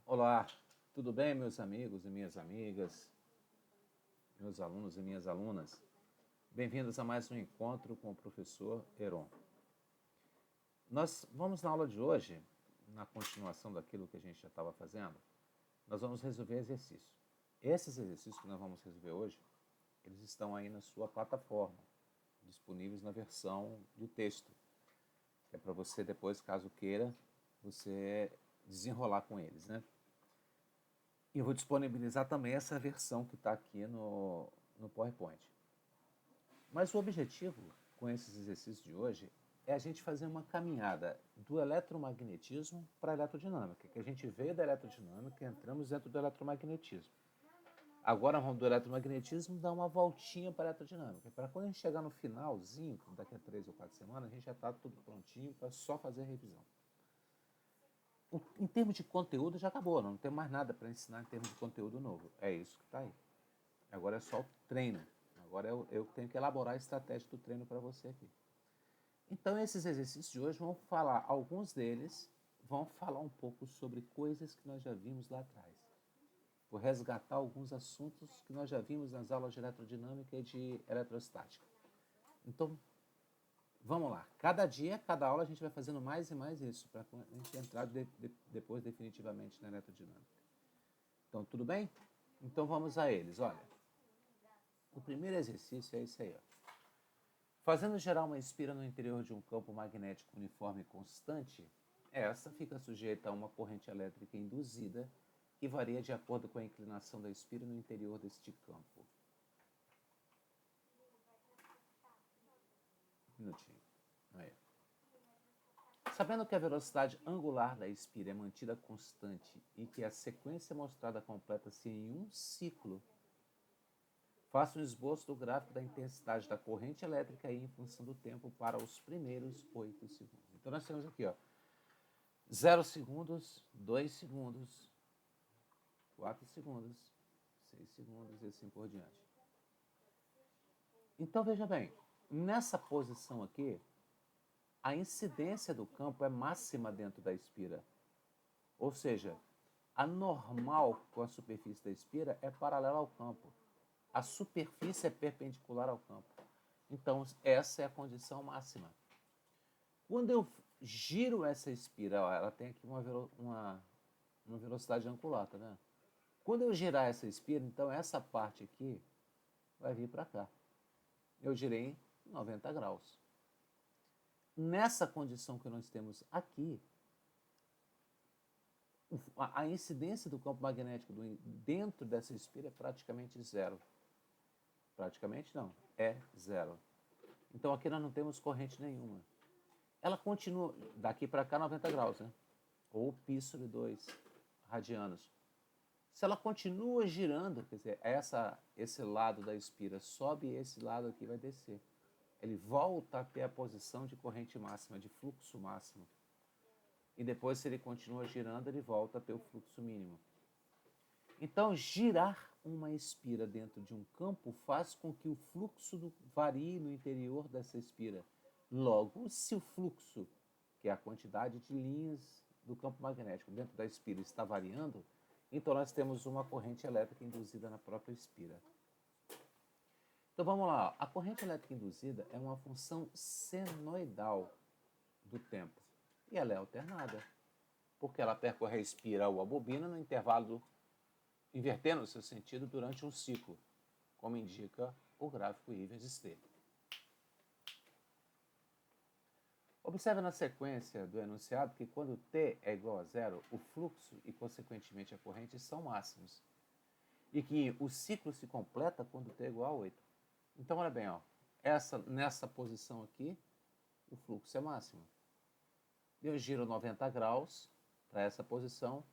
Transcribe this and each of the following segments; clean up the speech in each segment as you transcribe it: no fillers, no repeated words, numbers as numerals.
Olá, tudo bem, meus amigos e minhas amigas, meus alunos e minhas alunas? Bem-vindos a mais um encontro com o professor Heron. Nós vamos na aula de hoje, na continuação daquilo que a gente já estava fazendo, nós vamos resolver exercícios. Esses exercícios que nós vamos resolver hoje, eles estão aí na sua plataforma, disponíveis na versão de texto, que é para você depois, caso queira, você desenrolar com eles, né? E eu vou disponibilizar também essa versão que está aqui no PowerPoint. Mas o objetivo com esses exercícios de hoje é a gente fazer uma caminhada do eletromagnetismo para a eletrodinâmica, que a gente veio da eletrodinâmica e entramos dentro do eletromagnetismo. Agora vamos do eletromagnetismo dar uma voltinha para a eletrodinâmica, para quando a gente chegar no finalzinho, daqui a 3 ou 4 semanas, a gente já está tudo prontinho para só fazer a revisão. Em termos de conteúdo já acabou, não tem mais nada para ensinar em termos de conteúdo novo. É isso que está aí. Agora é só o treino. Agora eu tenho que elaborar a estratégia do treino para você aqui. Então esses exercícios de hoje vão falar, alguns deles vão falar um pouco sobre coisas que nós já vimos lá atrás. Vou resgatar alguns assuntos que nós já vimos nas aulas de eletrodinâmica e de eletrostática. Então, vamos lá. Cada dia, cada aula, a gente vai fazendo mais e mais isso, para a gente entrar depois definitivamente na eletrodinâmica. Então, tudo bem? Então, vamos a eles. Olha, o primeiro exercício é esse aí. Ó. Fazendo gerar uma espira no interior de um campo magnético uniforme e constante, essa fica sujeita a uma corrente elétrica induzida que varia de acordo com a inclinação da espira no interior deste campo. Um minutinho. Aí. Sabendo que a velocidade angular da espira é mantida constante e que a sequência mostrada completa-se em um ciclo, faça um esboço do gráfico da intensidade da corrente elétrica em função do tempo para os primeiros 8 segundos. Então nós temos aqui, ó, 0 segundos, 2 segundos, 4 segundos, 6 segundos e assim por diante. Então veja bem, nessa posição aqui, a incidência do campo é máxima dentro da espira. Ou seja, a normal com a superfície da espira é paralela ao campo. A superfície é perpendicular ao campo. Então, essa é a condição máxima. Quando eu giro essa espira, ó, ela tem aqui uma velocidade angular, tá vendo? Quando eu girar essa espira, então essa parte aqui vai vir para cá. Eu girei em 90 graus. Nessa condição que nós temos aqui, a incidência do campo magnético dentro dessa espira é praticamente zero. Praticamente não, é zero. Então aqui nós não temos corrente nenhuma. Ela continua daqui para cá 90 graus, né? Ou π sobre 2 radianos. Se ela continua girando, quer dizer, esse lado da espira sobe e esse lado aqui vai descer. Ele volta a ter a posição de corrente máxima, de fluxo máximo. E depois, se ele continua girando, ele volta a ter o fluxo mínimo. Então, girar uma espira dentro de um campo faz com que o fluxo varie no interior dessa espira. Logo, se o fluxo, que é a quantidade de linhas do campo magnético dentro da espira, está variando, então nós temos uma corrente elétrica induzida na própria espira. Então vamos lá, a corrente elétrica induzida é uma função senoidal do tempo e ela é alternada, porque ela percorre a espira ou a bobina no intervalo invertendo o seu sentido durante um ciclo, como indica o gráfico I vezes T. Observe na sequência do enunciado que quando T é igual a zero, o fluxo e, consequentemente, a corrente são máximos. E que o ciclo se completa quando T é igual a 8. Então, olha bem, ó, nessa posição aqui, o fluxo é máximo. Eu giro 90 graus para essa posição,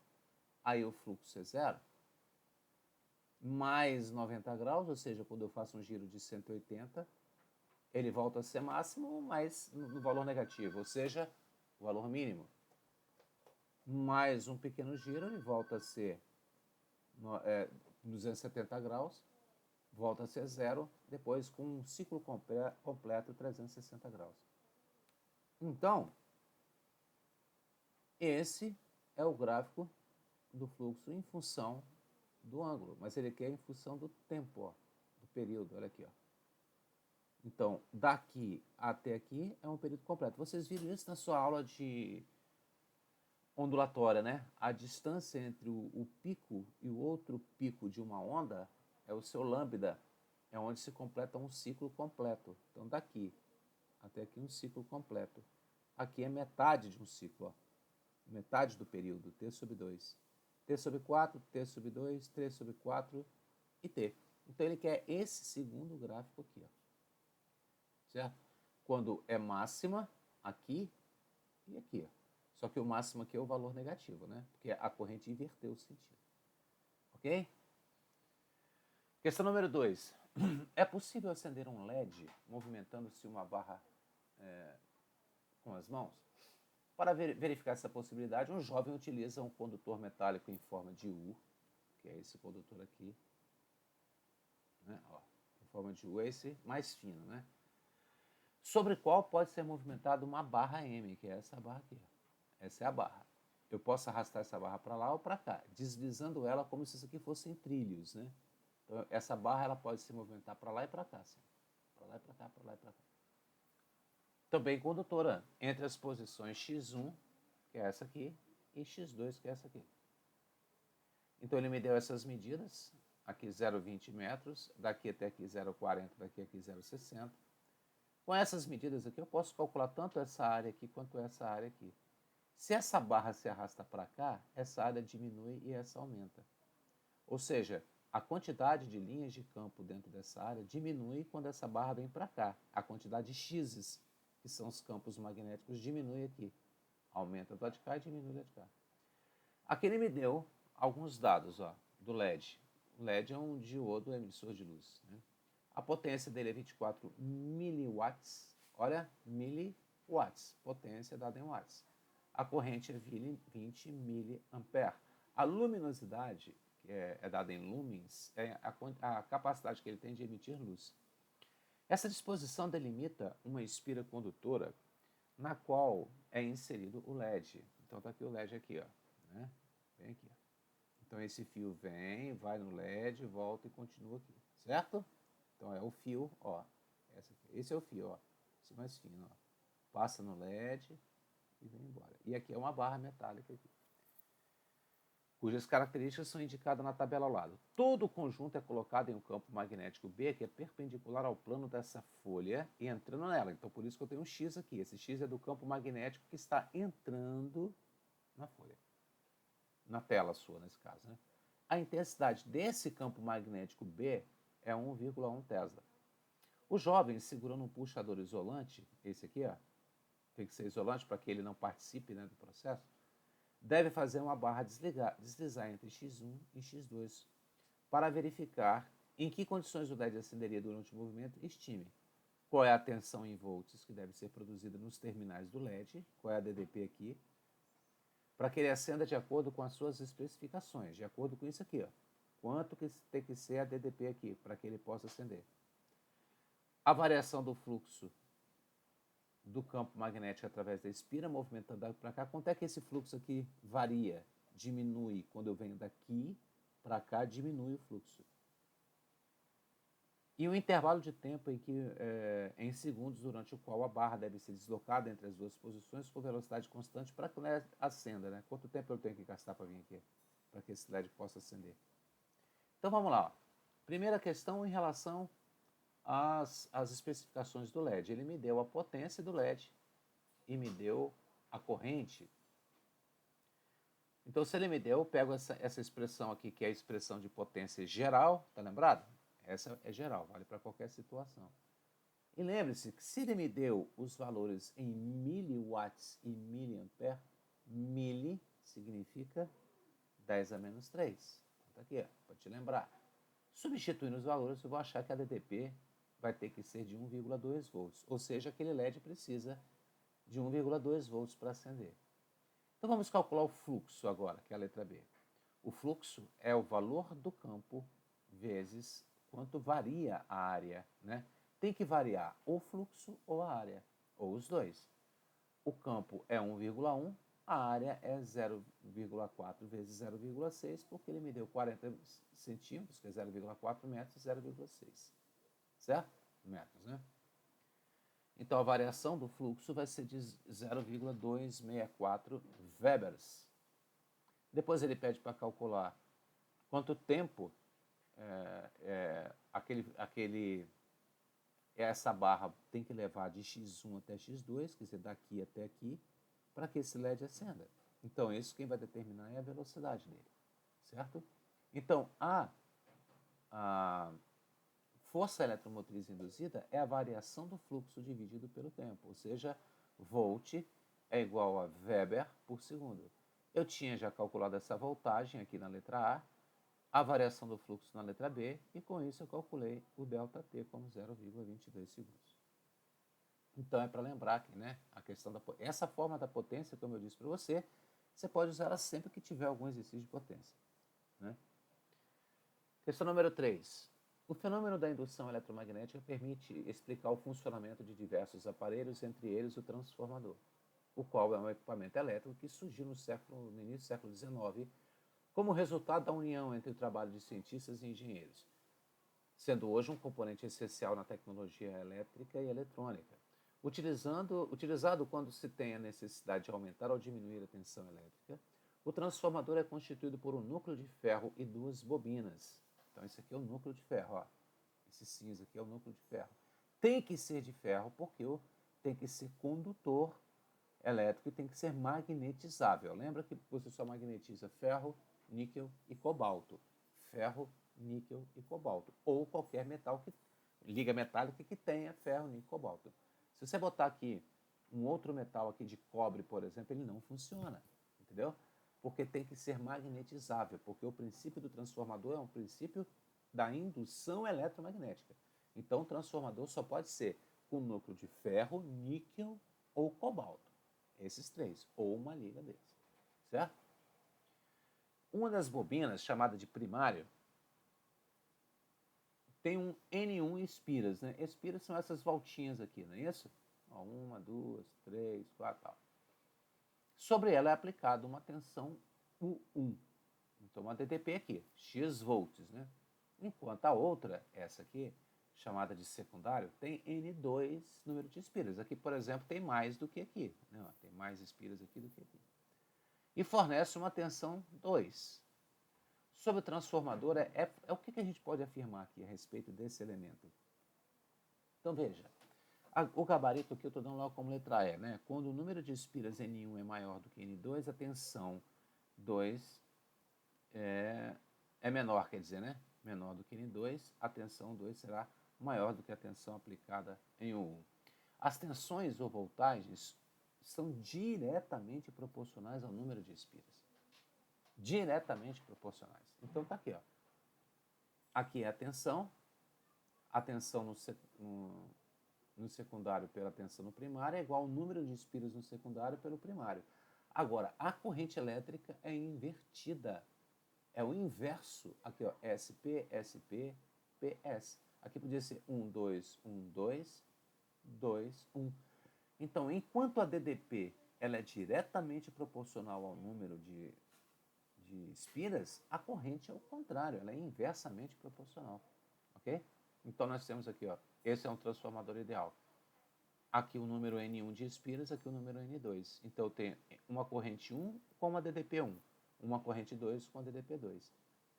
aí o fluxo é zero. Mais 90 graus, ou seja, quando eu faço um giro de 180, ele volta a ser máximo, mas no valor negativo, ou seja, o valor mínimo. Mais um pequeno giro, ele volta a ser 270 graus, volta a ser zero, depois com um ciclo completo 360 graus. Então, esse é o gráfico do fluxo em função do ângulo, mas ele quer em função do tempo, ó, do período, olha aqui, ó. Então, daqui até aqui é um período completo. Vocês viram isso na sua aula de ondulatória, né? A distância entre o pico e o outro pico de uma onda é o seu lambda, é onde se completa um ciclo completo. Então, daqui até aqui um ciclo completo. Aqui é metade de um ciclo, ó. Metade do período, t sobre 2. T sobre 4, t sobre 2, t sobre 4 e t. Então, ele quer esse segundo gráfico aqui, ó. Certo? Quando é máxima, aqui e aqui, ó. Só que o máximo aqui é o valor negativo, né? Porque a corrente inverteu o sentido. Ok? Questão número 2. É possível acender um LED movimentando-se uma barra com as mãos? Para verificar essa possibilidade, um jovem utiliza um condutor metálico em forma de U, que é esse condutor aqui, né? Ó, em forma de U, é esse mais fino, né? Sobre qual pode ser movimentada uma barra M, que é essa barra aqui. Essa é a barra. Eu posso arrastar essa barra para lá ou para cá, deslizando ela como se isso aqui fossem trilhos, né? Então, essa barra ela pode se movimentar para lá e para cá, assim. Para lá e para cá, para lá e para cá. Também condutora entre as posições x1, que é essa aqui, e x2, que é essa aqui. Então, ele me deu essas medidas, aqui 0,20 metros, daqui até aqui 0,40, daqui aqui 0,60. Com essas medidas aqui, eu posso calcular tanto essa área aqui quanto essa área aqui. Se essa barra se arrasta para cá, essa área diminui e essa aumenta. Ou seja, a quantidade de linhas de campo dentro dessa área diminui quando essa barra vem para cá. A quantidade de x's, que são os campos magnéticos, diminui aqui. Aumenta do lado de cá e diminui do lado de cá. Aqui ele me deu alguns dados, ó, do LED. O LED é um diodo emissor de luz, né? A potência dele é 24 miliwatts. Olha, miliwatts, potência dada em watts. A corrente é 20 miliampere. A luminosidade, que é dada em lumens, é a capacidade que ele tem de emitir luz. Essa disposição delimita uma espira condutora na qual é inserido o LED. Então está aqui o LED aqui, ó, né? Vem aqui, ó. Então esse fio vem, vai no LED, volta e continua aqui, certo? Então é o fio, ó, esse é o fio, ó, esse mais fino, ó. Passa no LED e vem embora. E aqui é uma barra metálica aqui, cujas características são indicadas na tabela ao lado. Todo o conjunto é colocado em um campo magnético B que é perpendicular ao plano dessa folha e entrando nela. Então por isso que eu tenho um X aqui. Esse X é do campo magnético que está entrando na folha, na tela sua nesse caso, né? A intensidade desse campo magnético B é 1,1 Tesla. O jovem, segurando um puxador isolante, esse aqui, ó, tem que ser isolante para que ele não participe, né, do processo, deve fazer uma barra deslizar entre x1 e x2 para verificar em que condições o LED acenderia durante o movimento e estime qual é a tensão em volts que deve ser produzida nos terminais do LED, qual é a DDP aqui, para que ele acenda de acordo com as suas especificações, de acordo com isso aqui, ó. Quanto que tem que ser a DDP aqui, para que ele possa acender. A variação do fluxo do campo magnético através da espira, movimentando para cá, quanto é que esse fluxo aqui varia, diminui, quando eu venho daqui para cá, diminui o fluxo. E o intervalo de tempo em em segundos durante o qual a barra deve ser deslocada entre as duas posições com velocidade constante para que o LED acenda, né? Quanto tempo eu tenho que gastar para vir aqui, para que esse LED possa acender. Então vamos lá. Ó. Primeira questão em relação às especificações do LED. Ele me deu a potência do LED e me deu a corrente. Então, se ele me deu, eu pego essa expressão aqui, que é a expressão de potência geral, tá lembrado? Essa é geral, vale para qualquer situação. E lembre-se que se ele me deu os valores em miliwatts e miliampere, mili significa 10 a menos 3. Então, tá aqui, para te lembrar. Substituindo os valores, eu vou achar que a DDP vai ter que ser de 1,2 volts, ou seja, aquele LED precisa de 1,2 volts para acender. Então vamos calcular o fluxo agora, que é a letra B. O fluxo é o valor do campo vezes quanto varia a área, né? Tem que variar o fluxo ou a área, ou os dois. O campo é 1,1, a a área é 0,4 vezes 0,6, porque ele me deu 40 centímetros, que é 0,4 metros, 0,6. Certo? Metros, né? Então, a variação do fluxo vai ser de 0,264 Webers. Depois ele pede para calcular quanto tempo essa barra tem que levar de x1 até x2, quer dizer, daqui até aqui, para que esse LED acenda. Então, isso quem vai determinar é a velocidade dele, certo? Então, a força eletromotriz induzida é a variação do fluxo dividido pelo tempo, ou seja, volt é igual a Weber por segundo. Eu tinha já calculado essa voltagem aqui na letra a variação do fluxo na letra B, e com isso eu calculei o ΔT como 0,22 segundos. Então é para lembrar que, né, a questão essa forma da potência, como eu disse para você, você pode usar ela sempre que tiver algum exercício de potência. Né? Questão número 3. O fenômeno da indução eletromagnética permite explicar o funcionamento de diversos aparelhos, entre eles o transformador, o qual é um equipamento elétrico que surgiu no início do século XIX como resultado da união entre o trabalho de cientistas e engenheiros, sendo hoje um componente essencial na tecnologia elétrica e eletrônica. Utilizado quando se tem a necessidade de aumentar ou diminuir a tensão elétrica, o transformador é constituído por um núcleo de ferro e duas bobinas. Então, esse aqui é o núcleo de ferro. Ó. Esse cinza aqui é o núcleo de ferro. Tem que ser de ferro porque tem que ser condutor elétrico e tem que ser magnetizável. Lembra que você só magnetiza ferro, níquel e cobalto. Ferro, níquel e cobalto. Ou qualquer metal liga metálica que tenha ferro, níquel e cobalto. Se você botar aqui um outro metal aqui de cobre, por exemplo, ele não funciona. Entendeu? Porque tem que ser magnetizável. Porque o princípio do transformador é um princípio da indução eletromagnética. Então, o transformador só pode ser com núcleo de ferro, níquel ou cobalto. Esses três. Ou uma liga deles. Certo? Uma das bobinas, chamada de primário, tem um N1 espiras, né? Espiras são essas voltinhas aqui, não é isso? Ó, 1, 2, 3, 4, tal. Sobre ela é aplicada uma tensão U1. Então, uma DTP aqui, X volts, né? Enquanto a outra, essa aqui, chamada de secundário, tem N2 número de espiras. Aqui, por exemplo, tem mais do que aqui. Né? Tem mais espiras aqui do que aqui. E fornece uma tensão 2. Sobre o transformador, o que a gente pode afirmar aqui a respeito desse elemento? Então, veja, o gabarito aqui eu estou dando logo como letra E, né? Quando o número de espiras N1 é maior do que N2, a tensão 2 é menor, quer dizer, né? Menor do que N2, a tensão 2 será maior do que a tensão aplicada em 1. As tensões ou voltagens são diretamente proporcionais ao número de espiras. Diretamente proporcionais. Então tá aqui, ó. Aqui é a tensão no secundário pela tensão no primário é igual ao número de espiras no secundário pelo primário. Agora, a corrente elétrica é invertida. É o inverso. Aqui, ó, SP, SP, PS. Aqui podia ser 1, 2, 1, 2, 2, 1. Então, enquanto a DDP ela é diretamente proporcional ao número de espiras, a corrente é o contrário, ela é inversamente proporcional. Ok? Então, nós temos aqui, ó, esse é um transformador ideal. Aqui o número N1 de espiras, aqui o número N2. Então, eu tenho uma corrente 1 com uma DDP1, uma corrente 2 com a DDP2.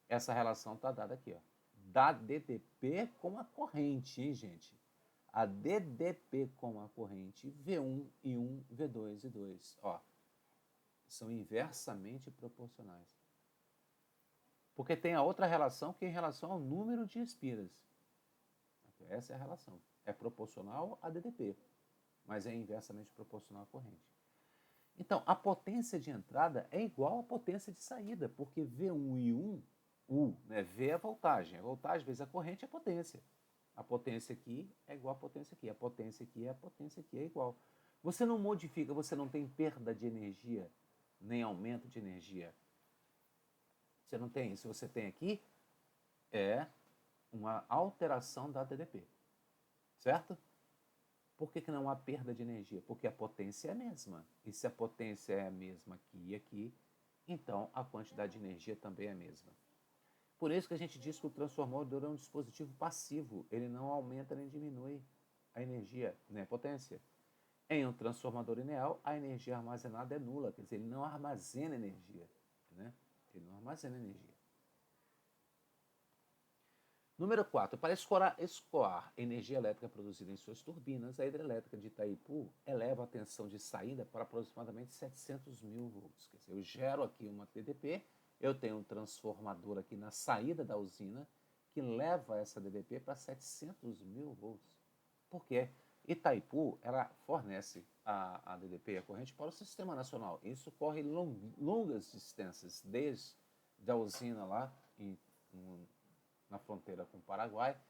Essa relação está dada aqui, ó. Da DDP com a corrente, hein, gente? A DDP com a corrente V1 e 1, V2 e 2. Ó, são inversamente proporcionais. Porque tem a outra relação que é em relação ao número de espiras. Essa é a relação. É proporcional a DDP, mas é inversamente proporcional à corrente. Então, a potência de entrada é igual à potência de saída, porque V1 e 1, U, né? V é a voltagem. A voltagem vezes a corrente é a potência. A potência aqui é igual à potência aqui. A potência aqui é a potência aqui, é igual. Você não modifica, você não tem perda de energia, nem aumento de energia. Você não tem isso. Você tem aqui uma alteração da DDP. Certo? Por que não há perda de energia? Porque a potência é a mesma. E se a potência é a mesma aqui e aqui, então a quantidade de energia também é a mesma. Por isso que a gente diz que o transformador é um dispositivo passivo. Ele não aumenta nem diminui a energia, nem a potência. Em um transformador linear, a energia armazenada é nula. Quer dizer, ele não armazena energia. Né? Ele não armazena energia. Número 4. Para escoar energia elétrica produzida em suas turbinas, a hidrelétrica de Itaipu eleva a tensão de saída para aproximadamente 700 mil volts. Quer dizer, eu gero aqui uma DDP, eu tenho um transformador aqui na saída da usina que leva essa DDP para 700 mil volts. Por quê? Itaipu ela fornece a DDP, a corrente, para o Sistema Nacional. Isso corre longas distâncias, desde a usina lá na fronteira com o Paraguai,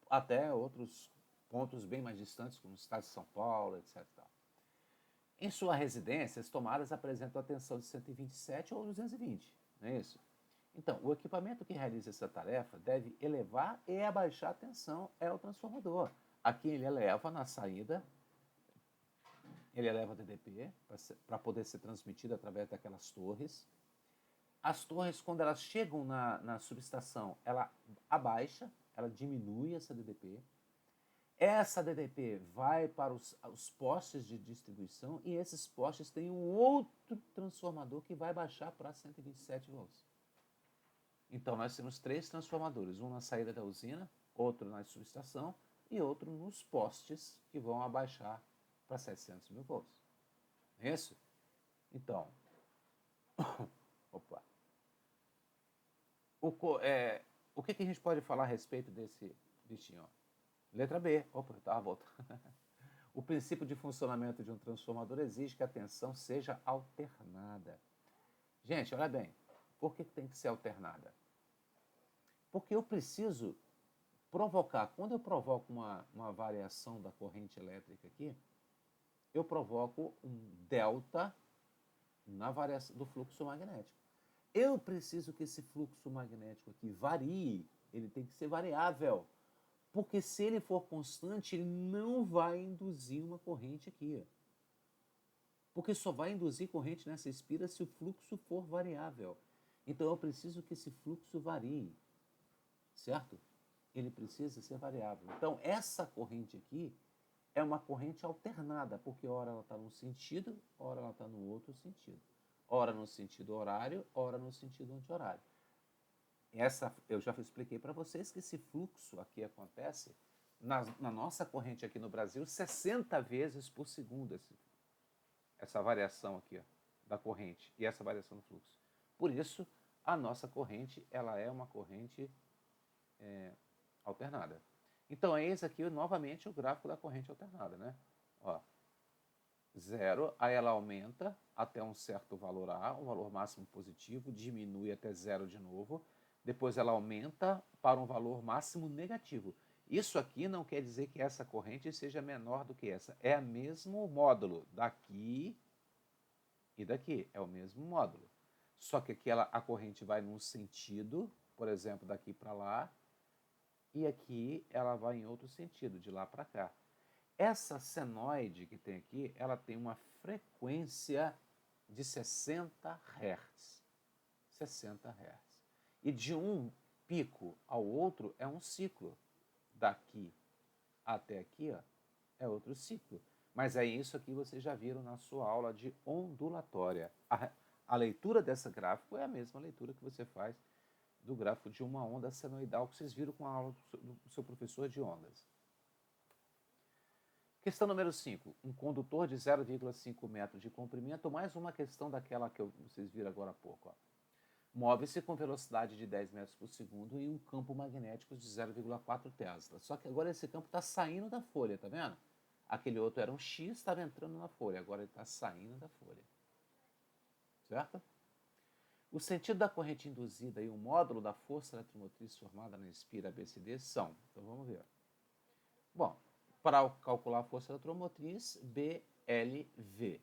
até outros pontos bem mais distantes, como o estado de São Paulo, etc. Em sua residência, as tomadas apresentam a tensão de 127 ou 220, não é isso? Então, o equipamento que realiza essa tarefa deve elevar e abaixar a tensão, é o transformador. Aqui ele eleva na saída, ele eleva a DDP para poder ser transmitido através daquelas torres. As torres, quando elas chegam na subestação, ela abaixa, ela diminui essa DDP. Essa DDP vai para os postes de distribuição e esses postes têm um outro transformador que vai baixar para 127 volts. Então, nós temos 3 transformadores, um na saída da usina, outro na subestação e outro nos postes que vão abaixar para 700 mil volts. É isso? Então, opa. O que a gente pode falar a respeito desse bichinho? Letra B. Opa, estava voltando. O princípio de funcionamento de um transformador exige que a tensão seja alternada. Gente, olha bem. Por que tem que ser alternada? Porque eu preciso provocar. Quando eu provoco uma variação da corrente elétrica aqui, eu provoco um delta na variação do fluxo magnético. Eu preciso que esse fluxo magnético aqui varie. Ele tem que ser variável. Porque se ele for constante, ele não vai induzir uma corrente aqui. Porque só vai induzir corrente nessa espira se o fluxo for variável. Então eu preciso que esse fluxo varie. Certo? Ele precisa ser variável. Então essa corrente aqui é uma corrente alternada, porque ora ela está num sentido, ora ela está no outro sentido. Ora no sentido horário, ora no sentido anti-horário. Eu já expliquei para vocês que esse fluxo aqui acontece na nossa corrente aqui no Brasil 60 vezes por segundo, essa variação aqui ó, da corrente e essa variação do fluxo. Por isso, a nossa corrente ela é uma corrente alternada. Então, eis aqui novamente o gráfico da corrente alternada, né? Ó, 0, aí ela aumenta até um certo valor A, um valor máximo positivo, diminui até 0 de novo, depois ela aumenta para um valor máximo negativo. Isso aqui não quer dizer que essa corrente seja menor do que essa. É o mesmo módulo daqui e daqui. É o mesmo módulo. Só que aqui a corrente vai num sentido, por exemplo, daqui para lá, e aqui ela vai em outro sentido, de lá para cá. Essa senoide que tem aqui, ela tem uma frequência de 60 Hz. 60 Hz. E de um pico ao outro é um ciclo. Daqui até aqui ó, é outro ciclo. Mas é isso aqui vocês já viram na sua aula de ondulatória. A leitura desse gráfico é a mesma leitura que você faz do gráfico de uma onda senoidal que vocês viram com a aula do seu professor de ondas. Questão número 5. Um condutor de 0,5 metros de comprimento, mais uma questão daquela que vocês viram agora há pouco. Move-se com velocidade de 10 metros por segundo e um campo magnético de 0,4 Tesla. Só que agora esse campo está saindo da folha, tá vendo? Aquele outro era um X, estava entrando na folha, agora ele está saindo da folha. Certo? O sentido da corrente induzida e o módulo da força eletromotriz formada na espira ABCD são... Então vamos ver. Bom, para calcular a força eletromotriz, BLV.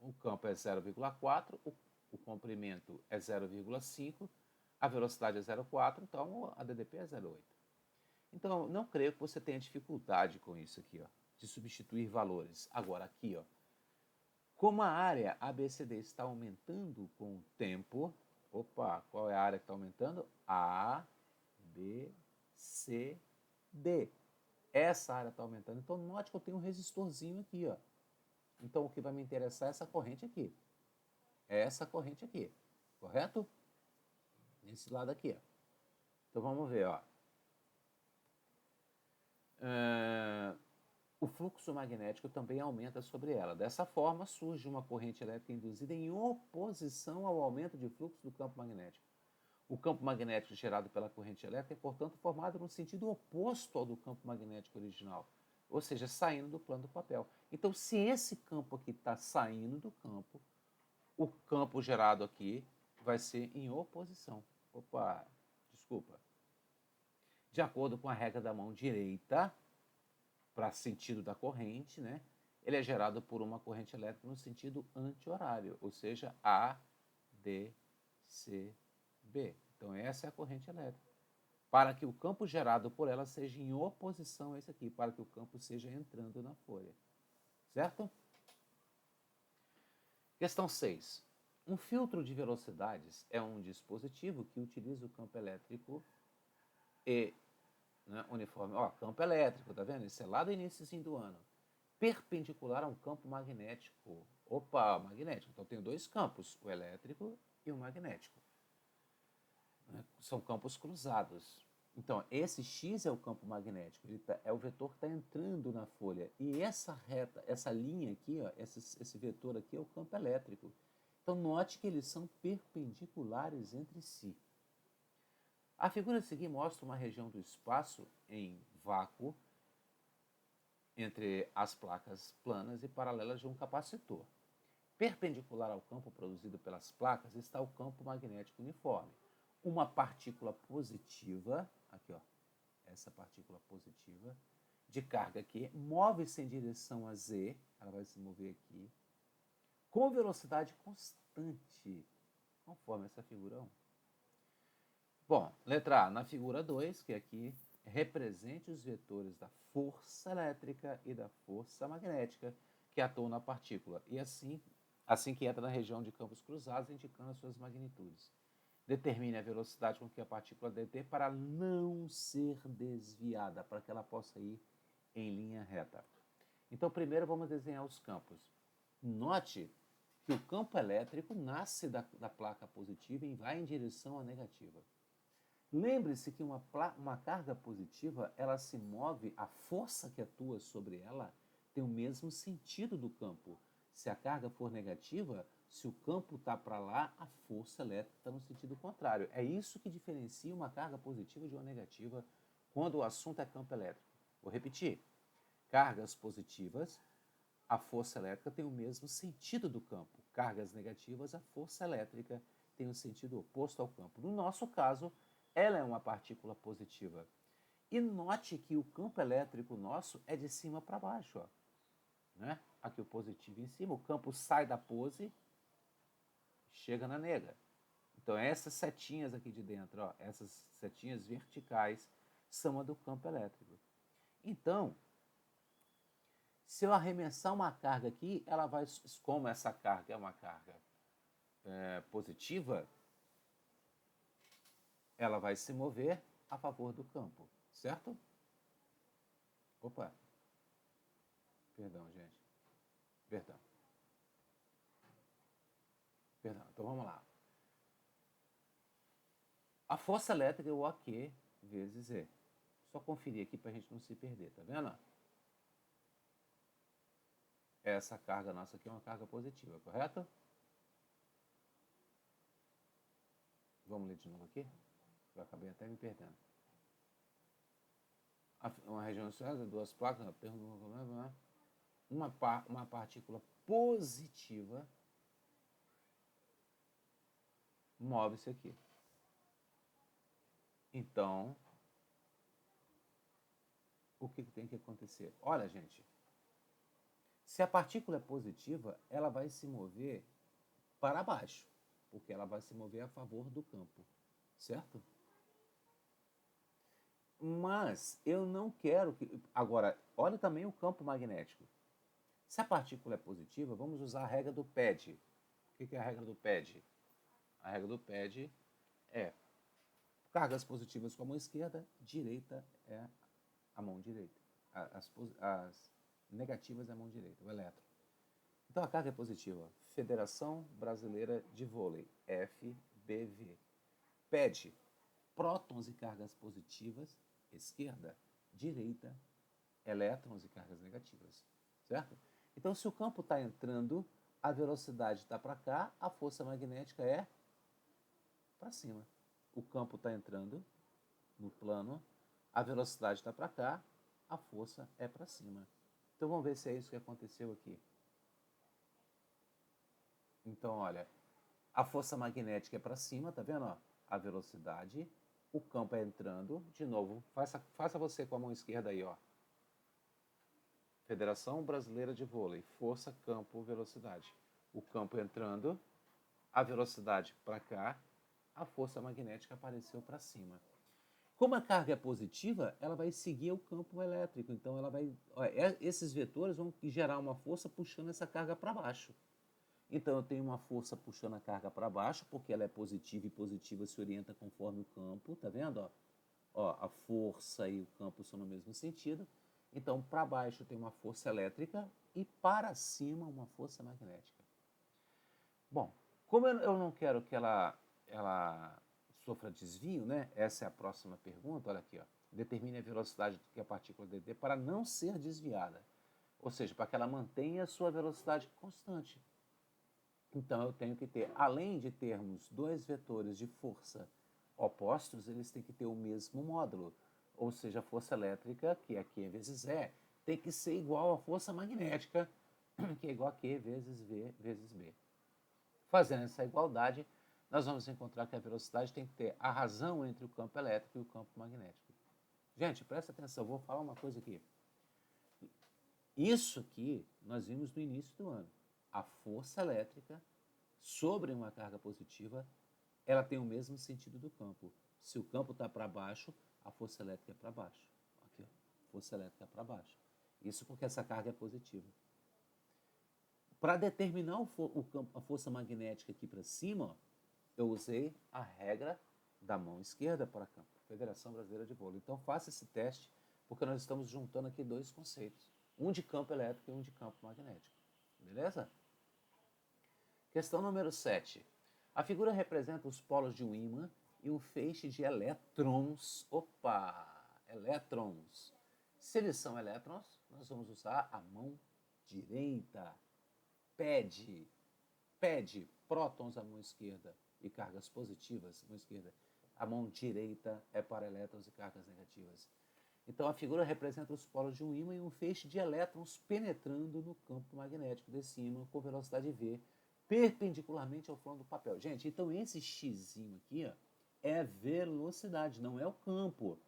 O campo é 0,4, o comprimento é 0,5, a velocidade é 0,4, então a DDP é 0,8. Então, não creio que você tenha dificuldade com isso aqui, ó, de substituir valores. Agora, aqui, ó, como a área ABCD está aumentando com o tempo, opa, qual é a área que está aumentando? A, B, C, D. Essa área está aumentando. Então, note que eu tenho um resistorzinho aqui, ó. Então, o que vai me interessar é essa corrente aqui. É essa corrente aqui, correto? Esse lado aqui, ó. Então, vamos ver, ó. O fluxo magnético também aumenta sobre ela. Dessa forma, surge uma corrente elétrica induzida em oposição ao aumento de fluxo do campo magnético. O campo magnético gerado pela corrente elétrica é, portanto, formado no sentido oposto ao do campo magnético original, ou seja, saindo do plano do papel. Então, se esse campo aqui está saindo do campo, o campo gerado aqui vai ser em oposição. Opa, desculpa. De acordo com a regra da mão direita, para sentido da corrente, né, ele é gerado por uma corrente elétrica no sentido anti-horário, ou seja, A, D, C, B. Então, essa é a corrente elétrica. Para que o campo gerado por ela seja em oposição a esse aqui, para que o campo seja entrando na folha. Certo? Questão 6. Um filtro de velocidades é um dispositivo que utiliza o campo elétrico e, né, uniforme. Ó, campo elétrico, tá vendo? Esse é lá do início do ano. Perpendicular a um campo magnético. Opa, magnético. Então, eu tenho dois campos, o elétrico e o magnético. São campos cruzados. Então, esse X é o campo magnético, é o vetor que está entrando na folha. E essa reta, essa linha aqui, ó, esse vetor aqui é o campo elétrico. Então, note que eles são perpendiculares entre si. A figura a seguir mostra uma região do espaço em vácuo entre as placas planas e paralelas de um capacitor. Perpendicular ao campo produzido pelas placas está o campo magnético uniforme. Uma partícula positiva, aqui ó, essa partícula positiva, de carga aqui, move-se em direção a Z, ela vai se mover aqui, com velocidade constante, conforme essa figura 1. Bom, letra A, na figura 2, que aqui represente os vetores da força elétrica e da força magnética que atuam na partícula, e assim que entra na região de campos cruzados, indicando as suas magnitudes. Determine a velocidade com que a partícula detém para não ser desviada, para que ela possa ir em linha reta. Então, primeiro vamos desenhar os campos. Note que o campo elétrico nasce da placa positiva e vai em direção à negativa. Lembre-se que uma carga positiva, ela se move, a força que atua sobre ela tem o mesmo sentido do campo. Se a carga for negativa, se o campo está para lá, a força elétrica está no sentido contrário. É isso que diferencia uma carga positiva de uma negativa quando o assunto é campo elétrico. Vou repetir. Cargas positivas, a força elétrica tem o mesmo sentido do campo. Cargas negativas, a força elétrica tem o sentido oposto ao campo. No nosso caso, ela é uma partícula positiva. E note que o campo elétrico nosso é de cima para baixo. Ó. Né? Aqui o positivo em cima, o campo sai da pose, chega na nega. Então essas setinhas aqui de dentro, ó, essas setinhas verticais, são a do campo elétrico. Então, se eu arremessar uma carga aqui, ela vai, como essa carga é uma carga positiva, ela vai se mover a favor do campo, certo? Opa. Perdão, gente. Perdão. Então vamos lá. A força elétrica é o AQ vezes Z. Só conferir aqui para a gente não se perder, tá vendo? Essa carga nossa aqui é uma carga positiva, correto? Vamos ler de novo aqui? Eu acabei até me perdendo. Uma região de duas placas, uma partícula positiva move-se aqui. Então, o que tem que acontecer? Olha, gente, se a partícula é positiva, ela vai se mover para baixo, porque ela vai se mover a favor do campo, certo? Mas eu não quero que... Agora, olha também o campo magnético. Se a partícula é positiva, vamos usar a regra do PED. O que é a regra do PED? A regra do PED é cargas positivas com a mão esquerda, direita é a mão direita. As negativas é a mão direita, o elétron. Então a carga é positiva. Federação Brasileira de Vôlei, FBV. PED, prótons e cargas positivas, esquerda, direita, elétrons e cargas negativas, certo? Então, se o campo está entrando, a velocidade está para cá, a força magnética é para cima. O campo está entrando no plano, a velocidade está para cá, a força é para cima. Então, vamos ver se é isso que aconteceu aqui. Então, olha, a força magnética é para cima, tá vendo? Ó? A velocidade, o campo é entrando, de novo, faça você com a mão esquerda aí, ó. Federação Brasileira de Vôlei, força, campo, velocidade. O campo entrando, a velocidade para cá, a força magnética apareceu para cima. Como a carga é positiva, ela vai seguir o campo elétrico. Então, ela vai, esses vetores vão gerar uma força puxando essa carga para baixo. Então, eu tenho uma força puxando a carga para baixo, porque ela é positiva e positiva se orienta conforme o campo, tá vendo? Ó, a força e o campo são no mesmo sentido. Então, para baixo tem uma força elétrica e para cima uma força magnética. Bom, como eu não quero que ela sofra desvio, né? Essa é a próxima pergunta, olha aqui, ó. Determine a velocidade que a partícula dt para não ser desviada. Ou seja, para que ela mantenha a sua velocidade constante. Então, eu tenho que ter, além de termos dois vetores de força opostos, eles têm que ter o mesmo módulo. Ou seja, a força elétrica, que é Q vezes E, tem que ser igual à força magnética, que é igual a Q vezes V vezes B. Fazendo essa igualdade, nós vamos encontrar que a velocidade tem que ter a razão entre o campo elétrico e o campo magnético. Gente, presta atenção, vou falar uma coisa aqui. Isso aqui nós vimos no início do ano. A força elétrica sobre uma carga positiva, ela tem o mesmo sentido do campo. Se o campo está para baixo, a força elétrica é para baixo. Aqui, ó, força elétrica é para baixo. Isso porque essa carga é positiva. Para determinar a força magnética aqui para cima, ó, eu usei a regra da mão esquerda para campo. Federação Brasileira de Vôlei. Então faça esse teste, porque nós estamos juntando aqui dois conceitos. Um de campo elétrico e um de campo magnético. Beleza? Questão número 7. A figura representa os polos de um ímã e um feixe de elétrons. Opa! Elétrons. Se eles são elétrons, nós vamos usar a mão direita. PED, prótons à mão esquerda e cargas positivas à mão esquerda. A mão direita é para elétrons e cargas negativas. Então, a figura representa os polos de um ímã e um feixe de elétrons penetrando no campo magnético desse ímã com velocidade v, perpendicularmente ao fundo do papel. Gente, então esse xizinho aqui, ó, é velocidade, não é o campo.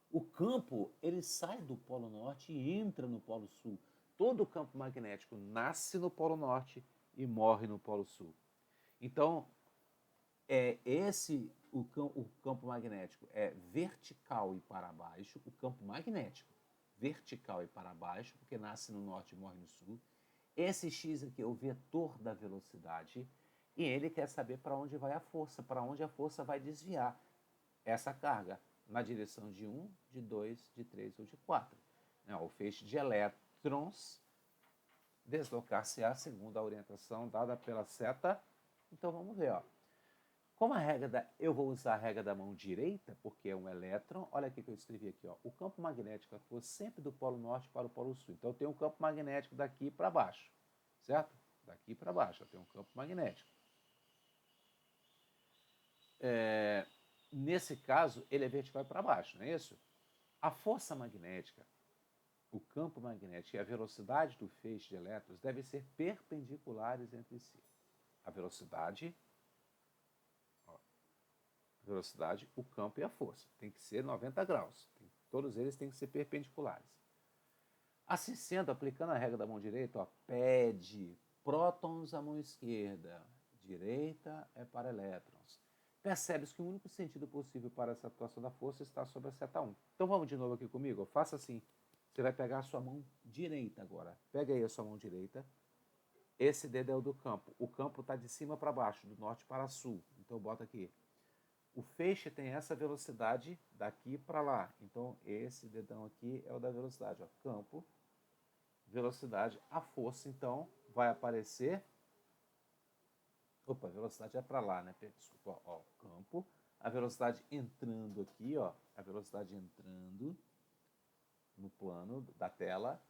O campo, ele sai do polo norte e entra no polo sul. Todo o campo magnético nasce no polo norte e morre no polo sul. Então, o campo magnético é vertical e para baixo, o campo magnético vertical e para baixo, porque nasce no norte e morre no sul. Esse x aqui é o vetor da velocidade e ele quer saber para onde vai a força, para onde a força vai desviar essa carga, na direção de 1, de 2, de 3 ou de 4. O feixe de elétrons deslocar-se-á segundo a orientação dada pela seta. Então vamos ver, ó. Como eu vou usar a regra da mão direita, porque é um elétron, olha aqui que eu escrevi aqui, ó. O campo magnético atua sempre do polo norte para o polo sul. Então eu tenho um campo magnético daqui para baixo, certo? Daqui para baixo eu tenho um campo magnético. Nesse caso, ele é vertical para baixo, não é isso? A força magnética, o campo magnético e a velocidade do feixe de elétrons devem ser perpendiculares entre si. A velocidade, o campo e a força. Tem que ser 90 graus. Todos eles têm que ser perpendiculares. Assim sendo, aplicando a regra da mão direita, ó, PED, prótons à mão esquerda, direita é para elétrons. percebe-se que o único sentido possível para essa atuação da força está sobre a seta 1. Então vamos de novo aqui comigo? Faça assim. Você vai pegar a sua mão direita agora. Pega aí a sua mão direita. Esse dedo é o do campo. O campo está de cima para baixo, do norte para sul. Então bota aqui. O feixe tem essa velocidade daqui para lá. Então esse dedão aqui é o da velocidade. Ó. Campo, velocidade. A força, então, vai aparecer... Opa, a velocidade é para lá, né? Desculpa, ó, campo. A velocidade entrando aqui, ó. A velocidade entrando no plano da tela.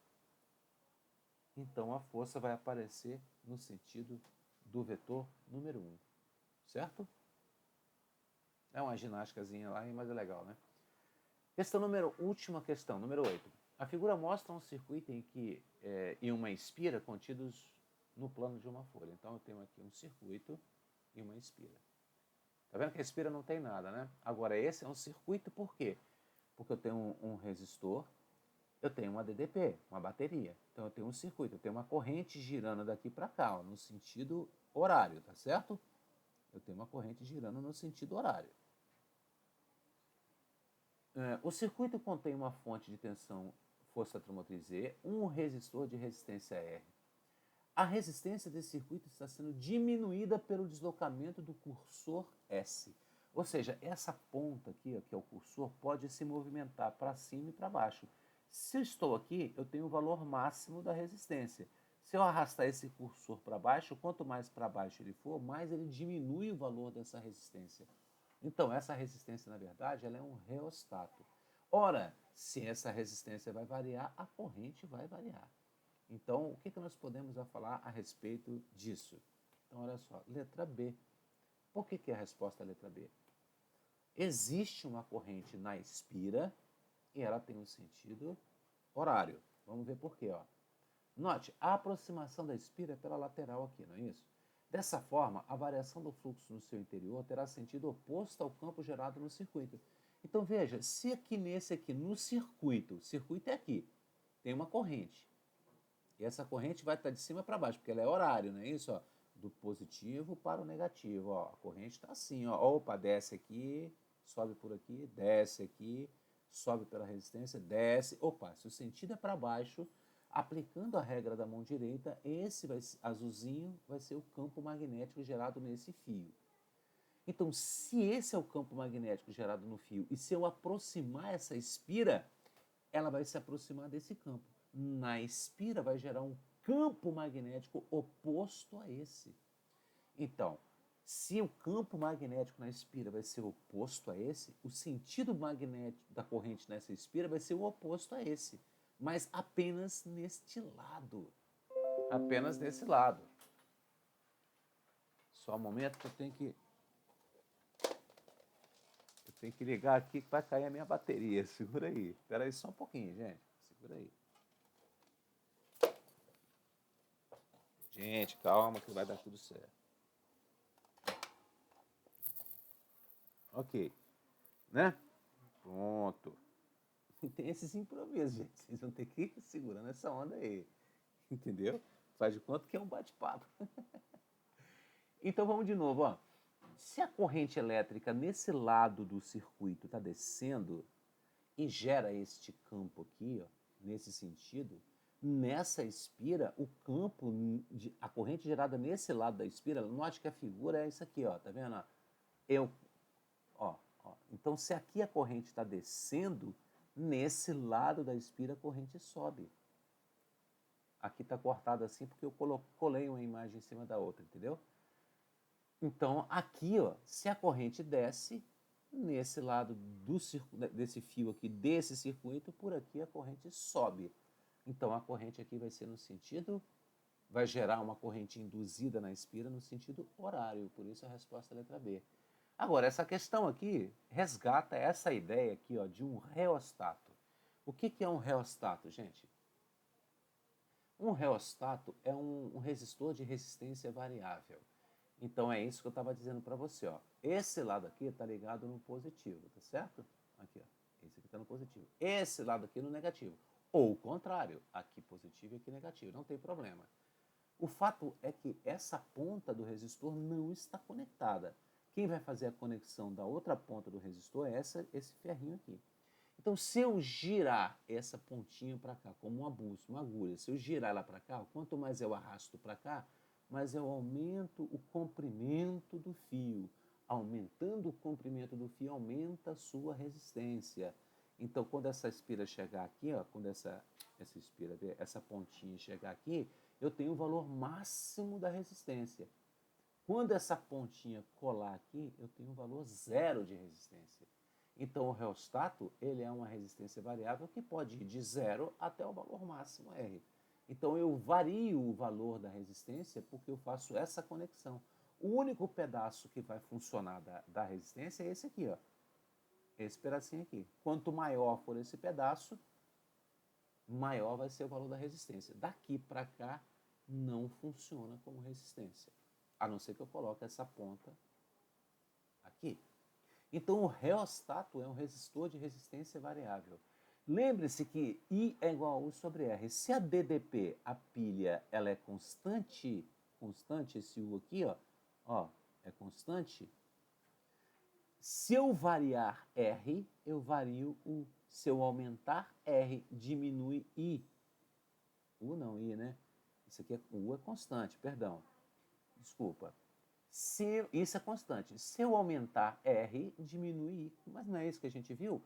Então a força vai aparecer no sentido do vetor número 1. Certo? É uma ginástica lá, mas é legal, né? Última questão, número 8. A figura mostra um circuito e uma espira contidos no plano de uma folha. Então eu tenho aqui um circuito e uma espira. Tá vendo que a espira não tem nada, né? Agora esse é um circuito por quê? Porque eu tenho um resistor, eu tenho uma DDP, uma bateria. Então eu tenho um circuito, eu tenho uma corrente girando daqui para cá, ó, no sentido horário, tá certo? Eu tenho uma corrente girando no sentido horário. O circuito contém uma fonte de tensão força eletromotriz E, um resistor de resistência R. A resistência desse circuito está sendo diminuída pelo deslocamento do cursor S. Ou seja, essa ponta aqui, ó, que é o cursor, pode se movimentar para cima e para baixo. Se eu estou aqui, eu tenho o valor máximo da resistência. Se eu arrastar esse cursor para baixo, quanto mais para baixo ele for, mais ele diminui o valor dessa resistência. Então, essa resistência, na verdade, ela é um reostato. Ora, se essa resistência vai variar, a corrente vai variar. Então, o que nós podemos falar a respeito disso? Então, olha só, letra B. Por que é a resposta à letra B? Existe uma corrente na espira e ela tem um sentido horário. Vamos ver por quê. Ó. Note, a aproximação da espira é pela lateral aqui, não é isso? Dessa forma, a variação do fluxo no seu interior terá sentido oposto ao campo gerado no circuito. Então veja, se aqui no circuito, o circuito é aqui, tem uma corrente. E essa corrente vai estar de cima para baixo, porque ela é horário, não é isso? Ó, do positivo para o negativo. Ó, a corrente está assim, ó. Opa, desce aqui, sobe por aqui, desce aqui, sobe pela resistência, desce. Opa, se o sentido é para baixo, aplicando a regra da mão direita, esse azulzinho vai ser o campo magnético gerado nesse fio. Então, se esse é o campo magnético gerado no fio, e se eu aproximar essa espira, ela vai se aproximar desse campo. Na espira vai gerar um campo magnético oposto a esse. Então, se o campo magnético na espira vai ser oposto a esse, o sentido magnético da corrente nessa espira vai ser o oposto a esse, mas apenas neste lado. Apenas nesse lado. Só um momento que eu tenho que ligar aqui que vai cair a minha bateria. Segura aí. Espera aí só um pouquinho, gente. Segura aí. Gente, calma que vai dar tudo certo. Ok. Né? Pronto. Tem esses improvisos, gente. Vocês vão ter que ir segurando essa onda aí. Entendeu? Faz de conta que é um bate-papo. Então vamos de novo, ó. Se a corrente elétrica nesse lado do circuito está descendo e gera este campo aqui, ó, nesse sentido, nessa espira, o campo, a corrente gerada nesse lado da espira, note que a figura é isso aqui, ó, tá vendo? Ó, então, se aqui a corrente está descendo, nesse lado da espira a corrente sobe. Aqui está cortado assim porque eu colei uma imagem em cima da outra, entendeu? Então, aqui, ó, se a corrente desce, nesse lado desse fio aqui, desse circuito, por aqui a corrente sobe. Então, a corrente aqui vai ser no sentido, vai gerar uma corrente induzida na espira no sentido horário, por isso a resposta é a letra B. Agora, essa questão aqui resgata essa ideia aqui, ó, de um reostato. O que é um reostato, gente? Um reostato é um resistor de resistência variável. Então é isso que eu estava dizendo para você, ó. Esse lado aqui está ligado no positivo, tá certo? Aqui, ó. Esse aqui está no positivo. Esse lado aqui no negativo. Ou o contrário, aqui positivo e aqui negativo. Não tem problema. O fato é que essa ponta do resistor não está conectada. Quem vai fazer a conexão da outra ponta do resistor é esse ferrinho aqui. Então, se eu girar essa pontinha para cá, como uma bússola, uma agulha, se eu girar ela para cá, quanto mais eu arrasto para cá, mais eu aumento o comprimento do fio. Aumentando o comprimento do fio, aumenta a sua resistência. Então, quando essa espira chegar aqui, ó, quando essa espira, essa pontinha chegar aqui, eu tenho o valor máximo da resistência. Quando essa pontinha colar aqui, eu tenho um valor zero de resistência. Então, o reostato, ele é uma resistência variável que pode ir de zero até o valor máximo R. Então, eu vario o valor da resistência porque eu faço essa conexão. O único pedaço que vai funcionar da resistência é esse aqui, ó. Esse pedacinho aqui. Quanto maior for esse pedaço, maior vai ser o valor da resistência. Daqui para cá, não funciona como resistência. A não ser que eu coloque essa ponta aqui. Então, o reostato é um resistor de resistência variável. Lembre-se que I é igual a U sobre R. Se a DDP, a pilha, ela é constante, esse U aqui, ó, é constante. Se eu variar R, eu vario U. Se eu aumentar R, diminui I. U não, I, né? Isso aqui U é constante, perdão. Desculpa. Isso é constante. Se eu aumentar R, diminui I. Mas não é isso que a gente viu?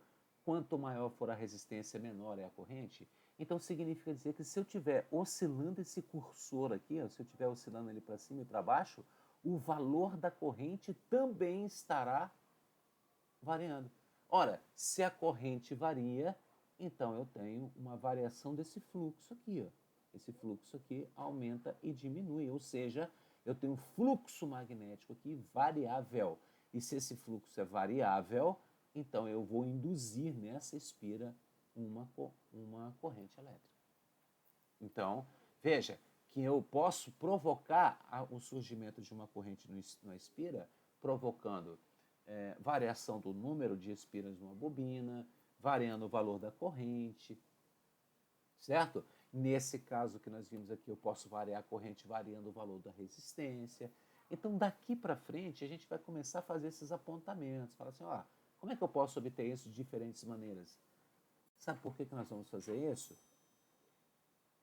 Quanto maior for a resistência, menor é a corrente. Então, significa dizer que se eu estiver oscilando esse cursor aqui, ó, se eu estiver oscilando ele para cima e para baixo, o valor da corrente também estará variando. Ora, se a corrente varia, então eu tenho uma variação desse fluxo aqui. Ó. Esse fluxo aqui aumenta e diminui, ou seja, eu tenho um fluxo magnético aqui variável. E se esse fluxo é variável, então eu vou induzir nessa espira uma corrente elétrica. Então, veja que eu posso provocar o surgimento de uma corrente na espira, provocando variação do número de espiras numa bobina, variando o valor da corrente, certo? Nesse caso que nós vimos aqui, eu posso variar a corrente variando o valor da resistência. Então, daqui para frente, a gente vai começar a fazer esses apontamentos. Fala assim, ó, como é que eu posso obter isso de diferentes maneiras? Sabe por que nós vamos fazer isso?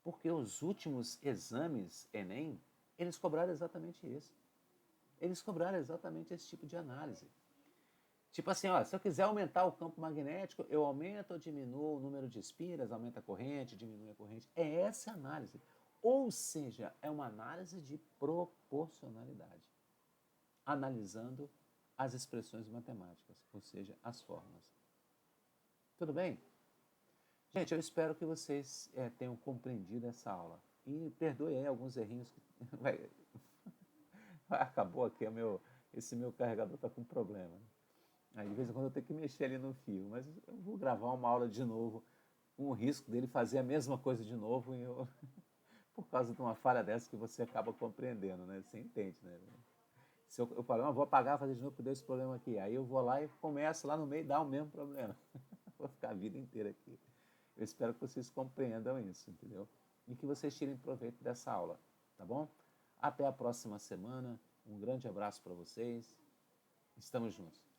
Porque os últimos exames Enem, eles cobraram exatamente isso. Eles cobraram exatamente esse tipo de análise. Tipo assim, ó, se eu quiser aumentar o campo magnético, eu aumento ou diminuo o número de espiras, aumenta a corrente, diminui a corrente. É essa a análise. Ou seja, é uma análise de proporcionalidade. Analisando as expressões matemáticas, ou seja, as fórmulas. Tudo bem? Gente, eu espero que vocês tenham compreendido essa aula. E perdoe aí alguns errinhos. Acabou aqui, esse meu carregador está com problema. Aí de vez em quando eu tenho que mexer ali no fio, mas eu vou gravar uma aula de novo, com o risco dele fazer a mesma coisa de novo, por causa de uma falha dessa que você acaba compreendendo, né? Você entende, né? Se eu falo, vou apagar, fazer de novo, porque deu esse problema aqui. Aí eu vou lá e começo lá no meio e dá o mesmo problema. Vou ficar a vida inteira aqui. Eu espero que vocês compreendam isso, entendeu? E que vocês tirem proveito dessa aula, tá bom? Até a próxima semana. Um grande abraço para vocês. Estamos juntos.